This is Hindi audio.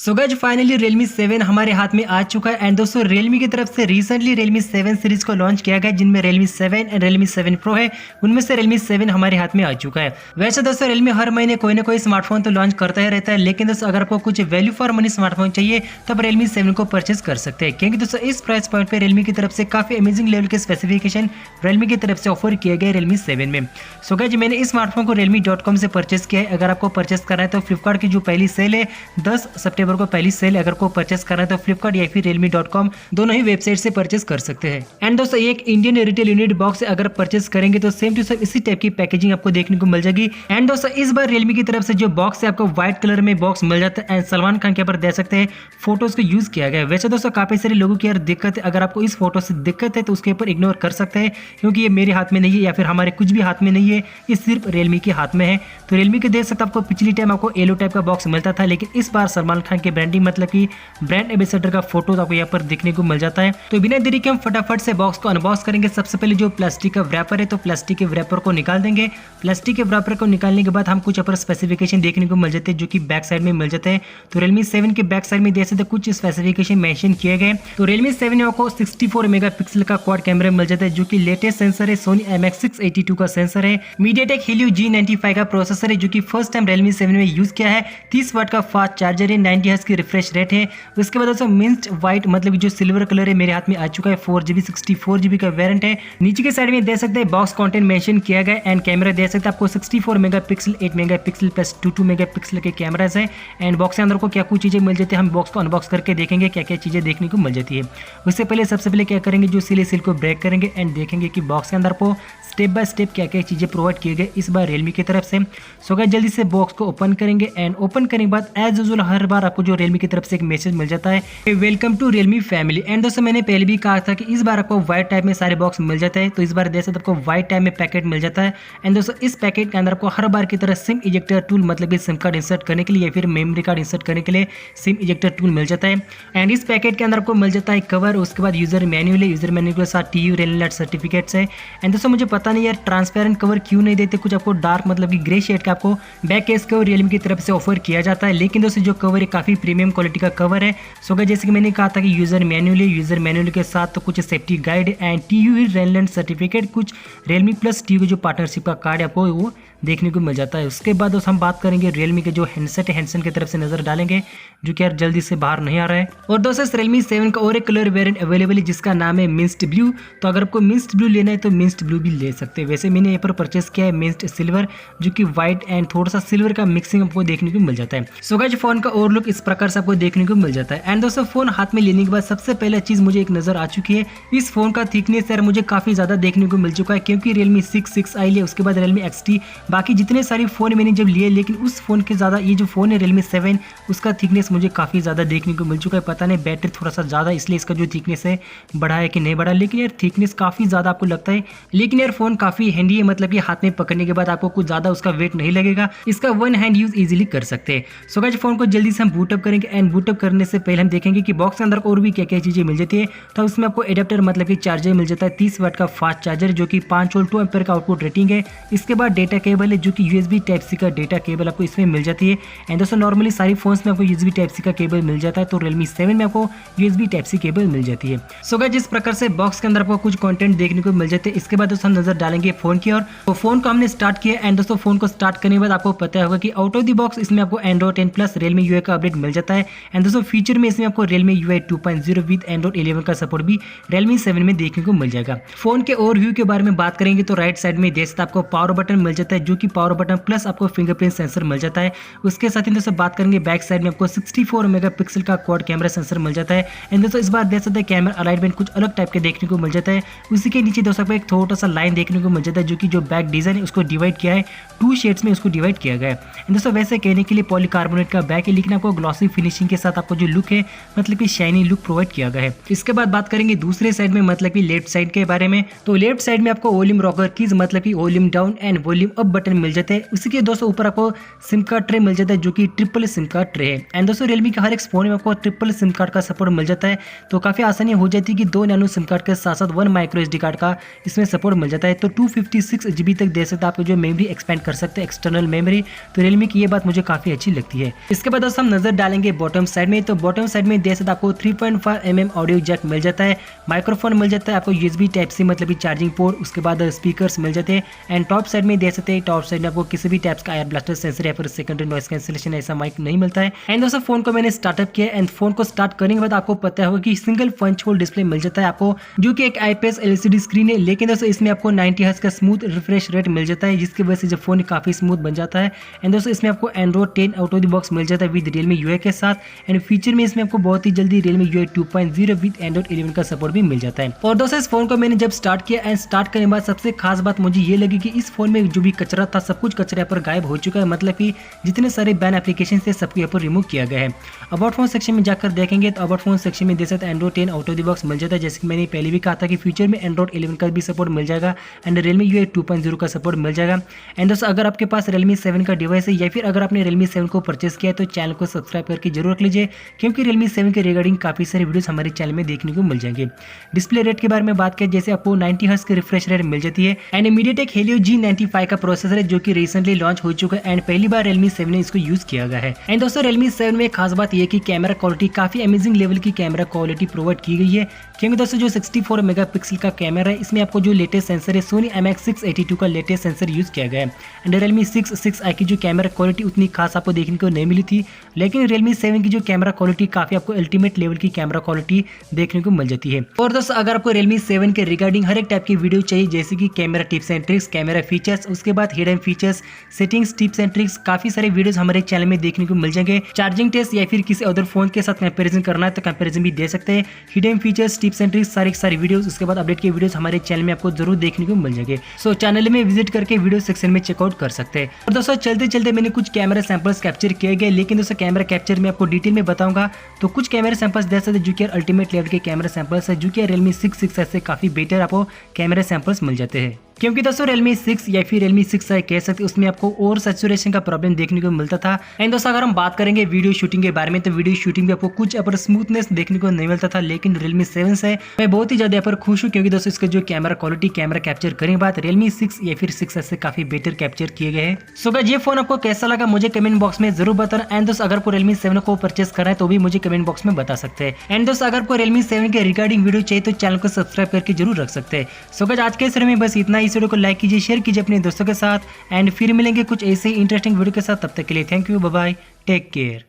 सो गाइस फाइनली Realme 7 हमारे हाथ में आ चुका है। एंड दोस्तों Realme की तरफ से रिसेंटली Realme 7 सीरीज को लॉन्च किया गया, जिनमें Realme 7 एंड Realme 7 Pro है। उनमें से Realme 7 हमारे हाथ में आ चुका है। वैसे दोस्तों Realme हर महीने कोई ना कोई स्मार्टफोन तो लॉन्च करता ही रहता है, लेकिन दोस्तों अगर आपको कुछ वैल्यू फॉर मनी स्मार्टफोन चाहिए तो आप Realme 7 को परचेज कर सकते हैं, क्योंकि दोस्तों इस प्राइस पॉइंट पे Realme की तरफ से काफी अमेजिंग लेवल के स्पेसिफिकेशन Realme की तरफ से ऑफर किए गए Realme 7 में। सो गाइस मैंने इस स्मार्टफोन को realme.com से परचेस किया है। अगर आपको परचेस करना है तो फ्लिपकार्ट की जो पहली सेल है 10 सितंबर को पहली सेल, अगर को परचेस करना है तो फ्लिपकार्ट या फिर realme.com दोनों ही वेबसाइट से परचेस कर सकते हैं। एंड दोस्तों एक इंडियन रिटेल यूनिट बॉक्स अगर परचेस करेंगे तो सेम टू सेम इसी टाइप की पैकेजिंग आपको देखने को मिल जाएगी। एंड दोस्तों इस बार Realme की तरफ से जो बॉक्स है आपको व्हाइट कलर में बॉक्स मिल जाता है। एंड सलमान खान के ऊपर दे सकते हैं फोटोज को यूज किया गया है। वैसे दोस्तों काफी सारे लोगों की यार दिक्कत है, अगर आपको इस फोटो से दिक्कत है तो उसके ऊपर इग्नोर कर सकते हैं, क्योंकि ये मेरे हाथ में नहीं है या फिर हमारे कुछ भी हाथ में नहीं है, ये सिर्फ Realme के हाथ में है। तो Realme के देख सकते आपको पिछली टाइम आपको येलो टाइप का बॉक्स मिलता था, लेकिन इस बार सलमान खान के ब्रांडिंग मतलब कि ब्रांड एम्बेसडर का फोटो आपको यहाँ पर देखने को मिल जाता है। तो बिना देरी के हम फटाफट से बॉक्स को अनबॉक्स करेंगे। सबसे पहले जो प्लास्टिक का रैपर है तो प्लास्टिक के रैपर को निकाल देंगे। प्लास्टिक के रैपर को निकालने के बाद हम कुछ अपर स्पेसिफिकेशन देखने को मिल जाते हैं, जो कि बैक साइड में मिल जाते हैं। तो Realme 7 के बैक साइड में देख सकते कुछ स्पेसिफिकेशन मेंशन किए गए। तो Realme 7 में आपको 64 मेगापिक्सल का क्वाड कैमरा मिल जाता है, जो कि लेटेस्ट सेंसर है, सोनी MX682 का सेंसर है, मीडियाटेक Helio G95 का प्रोसेसर है, जो कि फर्स्ट टाइम Realme 7 में यूज किया है। 30 वाट का फास्ट चार्जर है, 90 हर्ट्ज की रिफ्रेश रेट है। उसके बाद मिंट व्हाइट मतलब जो सिल्वर कलर है मेरे हाथ में आ चुका है। 4GB 64GB का वेरिएंट है। नीचे के साइड में देख सकते हैं बॉक्स कंटेंट मेंशन किया गया। एंड कैमरा देख सकते हैं आपको 64 मेगापिक्सल 8 मेगापिक्सल प्लस 22 मेगापिक्सल के कैमरास है। एंड बॉक्स के अंदर को क्या कुछ चीजें मिल जाती है, हम बॉक्स को अनबॉक्स करके देखेंगे क्या क्या चीजें देखने को मिल जाती है। उससे पहले सबसे पहले क्या करेंगे, जो सील को ब्रेक करेंगे एंड देखेंगे कि बॉक्स के अंदर को स्टेप बाय स्टेप क्या क्या चीजें प्रोवाइड किए गए इस बार Realme की तरफ से। सो गाइस जल्दी से बॉक्स को ओपन करेंगे। एंड ओपन करने के बाद एज यूजुअल हर बार आपको जो Realme की तरफ से एक मैसेज मिल जाता है, वेलकम टू Realme फैमिली। एंड दोस्तों मैंने पहले भी कहा था कि इस बार आपको व्हाइट टाइप में सारे बॉक्स मिल जाते हैं, तो इस बार देख सकते आपको व्हाइट टाइप में पैकेट मिल जाता है। एंड दोस्तों इस पैकेट के अंदर आपको हर बार की तरह सिम इजेक्टर टूल मतलब कि सिम कार्ड इंसर्ट करने के लिए या फिर मेमोरी कार्ड इंसर्ट करने के लिए सिम इजेक्टर टूल मिल जाता है। एंड इस पैकेट के अंदर आपको मिल जाता है कवर, उसके बाद यूजर मैन्युअल है, यूजर मैन्युअल के साथ TU रेलनेट सर्टिफिकेट्स है। एंड दोस्तों मुझे पता नहीं यार ट्रांसपेरेंट कवर क्यों नहीं देते, कुछ आपको डार्क मतलब कि ग्रे शेड का आपको बैक केस कवर Realme की तरफ से ऑफर किया जाता है, लेकिन दोस्तों जो कवर है काफी प्रीमियम क्वालिटी का कवर है। सो गाइस जैसे कि मैंने कहा था कि यूजर मैन्युअल के साथ तो कुछ safety guide and TU Rheinland certificate, कुछ Realme प्लस TU जो पार्टनरशिप का कार्ड आपको वो देखने को मिल जाता है। उसके बाद दोस्तों हम बात करेंगे Realme के जो हैंडसेट है, हैंडसेट की तरफ से नजर डालेंगे, जो कि यार जल्दी से बाहर नहीं आ रहा है। और दोस्तों Realme 7 का और एक कलर वेरिएंट अवेलेबल है, जिसका नाम है मिस्ट ब्लू। तो अगर आपको मिस्ट ब्लू लेना है तो मिस्ट ब्लू भी ले सकते हैं। वैसे मैंने यहाँ पर परचेस किया है मिस्ट सिल्वर, जो कि व्हाइट एंड थोड़ा सा सिल्वर का मिक्सिंग आपको देखने को मिल जाता है। सो गाइस फोन का और लुक इस प्रकार से आपको देखने को मिल जाता है। एंड दोस्तों फोन हाथ में लेने के बाद सबसे पहला चीज मुझे एक नजर आ चुकी है, इस फोन का थिकनेस यार मुझे काफी ज्यादा देखने को मिल चुका है, क्योंकि Realme 6i लिया, उसके बाद Realme XT, बाकी जितने सारे फोन मैंने जब लिए, लेकिन उस फोन के ज्यादा ये जो फोन है Realme 7 उसका थिकनेस मुझे काफी ज्यादा देखने को मिल चुका है। पता नहीं बैटरी थोड़ा सा ज्यादा इसलिए इसका जो थिकनेस है बढ़ा है कि नहीं बढ़ा, लेकिन यार थिकनेस काफी ज्यादा आपको लगता है। लेकिन यार फोन काफी हैंडी है, मतलब कि हाथ में पकड़ने के बाद आपको कुछ ज्यादा उसका वेट नहीं लगेगा, इसका वन हैंड यूज इजीली कर सकते हैं। सो गाइस फोन को जल्दी से हम बूटअप करेंगे। एंड बूटअप करने से पहले हम देखेंगे कि बॉक्स के अंदर और भी क्या क्या चीजें मिल जाती है। तो उसमें आपको एडेप्टर मतलब कि चार्जर मिल जाता है, 30 वाट का फास्ट चार्जर, जो कि 5 वोल्ट 2 एम्पीयर का आउटपुट रेटिंग है। इसके बाद डेटा केबल है, जो कि USB टाइप सी का डेटा केबल आपको इसमें मिल जाती है। एंड दोस्तों नॉर्मली सारी फोन्स में आपको USB टाइप सी का केबल मिल जाता है, तो Realme 7 में आपको USB टाइप सी केबल मिल जाती है। सो गाइस जिस प्रकार से बॉक्स के अंदर आपको कुछ कंटेंट देखने को मिल जाते हैं, इसके बाद दोस्तों हम नजर डालेंगे फोन की ओर। तो फोन को हमने स्टार्ट किया। एंड दोस्तों फोन को स्टार्ट करने के बाद आपको पता होगा कि आउट ऑफ द बॉक्स इसमें आपको Android 10 प्लस Realme UI का अपडेट मिल जाता है। एंड दोस्तों फीचर में इसमें आपको Realme UI 2.0 विद Android 11 का सपोर्ट भी Realme 7 में देखने को मिल जाएगा। फोन के ओवरव्यू के बारे में बात करेंगे तो राइट साइड में देख सकते आपको पावर बटन मिल जाता है, जो कि पावर बटन प्लस आपको फिंगरप्रिंट सेंसर मिल जाता है। उसके साथ ही दोस्तों बात करेंगे बैक साइड में आपको 64 मेगापिक्सल का क्वाड कैमरा सेंसर मिल जाता है। एंड दोस्तों इस बार देख सकते हैं कैमरा अलाइनमेंट कुछ अलग टाइप के देखने को मिल जाता है। उसी के नीचे दोस्तों आपको एक छोटा सा लाइन देखने को मिल जाता है, जो कि जो बैक डिजाइन है उसको डिवाइड किया है, 2 शेड्स में उसको डिवाइड किया गया है। दोस्तों वैसे कहने के लिए पॉलीकार्बोनेट का बैक है, लेकिन आपको ग्लॉसी फिनिशिंग के साथ आपको जो लुक है मतलब कि शाइनी लुक प्रोवाइड किया गया है। इसके बाद बात करेंगे दूसरे साइड में मतलब कि लेफ्ट साइड के बारे में। तो लेफ्ट साइड में आपको वॉल्यूम रॉकर कीज मतलब कि volume down and volume up button मिल जाते हैं। उसी के दोस्तों ऊपर आपको सिम कार्ड ट्रे मिल जाता है, जो कि ट्रिपल सिम कार्ड ट्रे है। एंड दोस्तों Realme के हर एक फोन में आपको ट्रिपल सिम कार्ड का सपोर्ट मिल जाता है, तो काफी आसानी हो जाती है कि 2 नैनो सिम कार्ड के साथ साथ 1 माइक्रो SD कार्ड का इसमें सपोर्ट मिल जाता है। तो 256 GB तक दे सकते हैं आपको जो मेमोरी एक्सपेंड कर सकते हैं एक्सटर्नल मेमोरी। तो Realme की ये बात मुझे काफी अच्छी लगती है। इसके बाद दोस्तों हम नजर डालेंगे बॉटम साइड में, तो बॉटम साइड में देख सकते आपको 3.5 mm ऑडियो जैक मिल जाता है, माइक्रोफोन मिल जाता है आपको USB टाइप सी मतलब चार्जिंग पोर्ट, उसके बाद स्पीकर्स मिल जाते हैं। एंड टॉप साइड में देख सकते हैं, टॉप साइड में आपको किसी भी टाइप का एयर ब्लास्टर सेंसर या फिर सेकेंडरी नॉइस कैंसिलेशन ऐसा माइक नहीं मिलता है। एंड दोस्तों फोन को मैंने स्टार्टअप किया एंड फोन को स्टार्ट करने के बाद आपको पता होगा कि सिंगल पंच होल डिस्प्ले मिल जाता है आपको, जो कि एक IPS LCD स्क्रीन है। लेकिन दोस्तों इसमें आपको 90 हर्ट्ज का स्मूथ रिफ्रेश रेट मिल जाता है, जिसकी वजह से जब फोन काफी स्मूथ बन जाता है। एंड दोस्तों इसमें आपको Android 10 out of the box मिल जाता है विद Realme UI के साथ। एंड फीचर में इसमें आपको बहुत ही जल्दी Realme UI 2.0 विद Android 11 का सपोर्ट भी मिल जाता है। और दोस्तों इस फोन को मैंने जब स्टार्ट किया एंड स्टार्ट करने के बाद सबसे खास बात मुझे ये लगी कि इस फोन में जो भी कचरा था सब कुछ कचरा पर गायब हो चुका है, मतलब कि जितने सारे बैन एप्लीकेशन थे सबको यहाँ पर रिमूव किया गया है। अबाउट फोन सेक्शन में जाकर देखेंगे तो अबाउट फोन सेक्शन में देख सकते हैं Android 10 out of the box मिल जाता है, जैसे कि मैंने पहले भी कहा था कि फ्यूचर में Android 11 का भी सपोर्ट मिल जाएगा एंड Realme UI 2.0 का सपोर्ट मिल जाएगा। एंड दोस्तों अगर आपके पास Realme 7 का डिवाइस है या फिर अगर आपने Realme 7 को परचेस किया है तो चैनल को सब्सक्राइब करके जरूर रख लीजिए, क्योंकि Realme 7 के रिगार्डिंग काफी सारे वीडियोस हमारे चैनल में देखने को मिल जाएंगे। डिस्प्ले रेट के बारे में बात करें, जैसे आपको 90 हर्ट्ज की रिफ्रेश रेट मिल जाती है एंड MediaTek Helio G95 का प्रोसेसर है, जो कि रिसेंटली लॉन्च हो चुका है एंड पहली बार Realme 7 ने इसको यूज किया गया है। एंड दोस्तों Realme 7 में खास बात यह कि कैमरा क्वालिटी काफी अमेजिंग लेवल की कैमरा क्वालिटी प्रोवाइड की गई है, क्योंकि दोस्तों जो 64 मेगापिक्सल का कैमरा है इसमें आपको जो लेटेस्ट सेंसर है Sony IMX682 का लेटेस्ट सेंसर यूज किया गया है। एंड Realme 6i की जो कैमरा क्वालिटी उतनी खास आपको देखने को नहीं मिली थी, लेकिन Realme 7 की जो कैमरा क्वालिटी काफी आपको अल्टीमेट लेवल की कैमरा क्वालिटी देखने को मिल जाती है। और दोस्तों अगर आपको Realme 7 के रिगार्डिंग हर एक टाइप की वीडियो चाहिए, जैसे कि camera tips and tricks, camera features, उसके बाद hidden features, settings, tips and tricks, काफी सारे वीडियोस हमारे चैनल में देखने को मिल जाएंगे। चार्जिंग टेस्ट या फिर किसी अदर फोन के साथ कंपैरिजन करना है तो कंपैरिजन भी दे सकते हैं। Hidden features, tips and tricks, सारी वीडियोस, उसके बाद अपडेट के वीडियोस हमारे चैनल में आपको जरूर देखने को मिल जाएंगे। सो चैनल में विजिट करके वीडियो सेक्शन में चेकआउट कर सकते हैं। और दोस्तों चलते मैंने कुछ कैमरा सैंपल्स कैप्चर किए गए, लेकिन दोस्तों कैमरा कैप्चर में आपको डिटेल में बताऊंगा। तो कुछ कैमरा सैंपल्स देख सकते हैं जो कि अल्टीमेट लेवल के कैमरा सैंपल्स है, जो कि Realme 6 से काफी बेटर आपको कैमरा सैंपल्स मिल जाते हैं। क्योंकि दोस्तों Realme 6 या फिर Realme 6i कह सकते हैं, उसमें आपको ओवर सैचुरेशन का प्रॉब्लम देखने को मिलता था। एंड दोस्तों अगर हम बात करेंगे वीडियो शूटिंग के बारे में, तो वीडियो शूटिंग में आपको कुछ अपर स्मूथनेस देखने को नहीं मिलता था, लेकिन Realme 7 से मैं बहुत ही ज्यादा यहाँ पर खुश हूँ, क्योंकि दोस्तों इसका जो कैमरा क्वालिटी, कैमरा कैप्चर करने के बाद Realme 6 या फिर 6s से काफी बेटर कैप्चर किए गए हैं। सो गाइस ये फोन आपको कैसा लगा मुझे कमेंट बॉक्स में जरूर बताना। एंड दोस्तों अगर आपको Realme 7 को परचेस करना है तो भी मुझे कमेंट बॉक्स में बता सकते हैं। एंड दोस्तों अगर आपको Realme 7 के रिगार्डिंग वीडियो चाहिए तो चैनल को सब्सक्राइब करके जरूर रख सकते हैं। सो गाइस आज के इस वीडियो में बस इतना ही। इस वीडियो को लाइक कीजिए, शेयर कीजिए अपने दोस्तों के साथ एंड फिर मिलेंगे कुछ ऐसे ही इंटरेस्टिंग वीडियो के साथ। तब तक के लिए thank you, bye bye, take care.